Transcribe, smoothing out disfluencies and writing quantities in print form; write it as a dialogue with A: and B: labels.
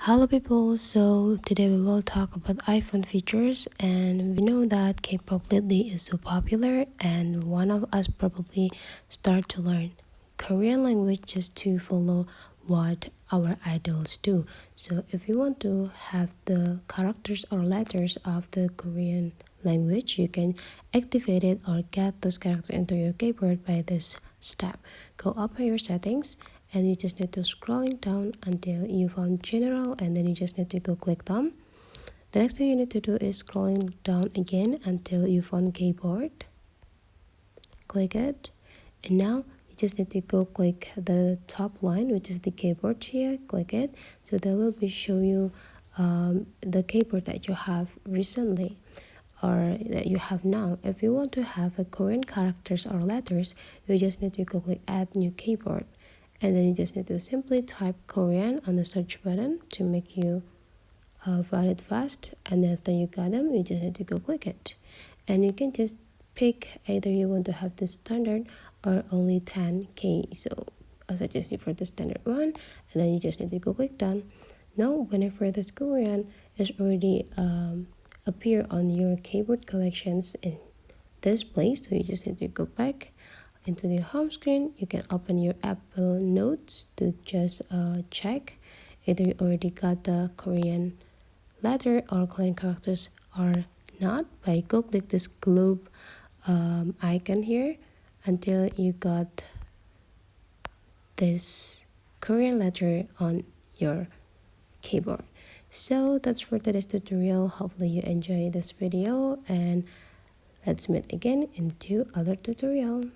A: Hello people, so today we will talk about iPhone features, and we know that K-pop lately is so popular and one of us probably start to learn Korean language just to follow what our idols do. So if you want to have the characters or letters of the Korean language, you can activate it or get those characters into your keyboard by this step. Go up on your settings and you just need to scrolling down until you found general, and then you just need to go click them. The next thing you need to do is scrolling down again until you found keyboard. Click it, and now you just need to go click the top line, which is the keyboard here. Click it, so that will be show you the keyboard that you have recently or that you have now. If you want to have a Korean characters or letters, you just need to go click add new keyboard, and then you just need to simply type Korean on the search button to make you find it fast. And after you got them, you just need to go click it, and you can just pick either you want to have the standard or only 10K. So I suggest you for the standard one, and then you just need to go click done. Now whenever this Korean is already appear on your keyboard collections in this place, so you just need to go back into the home screen. You can open your Apple Notes to just check either you already got the Korean letter or Korean characters or not by go click this globe icon here until you got this Korean letter on your keyboard. So that's for today's tutorial. Hopefully you enjoy this video, and let's meet again in two other tutorial.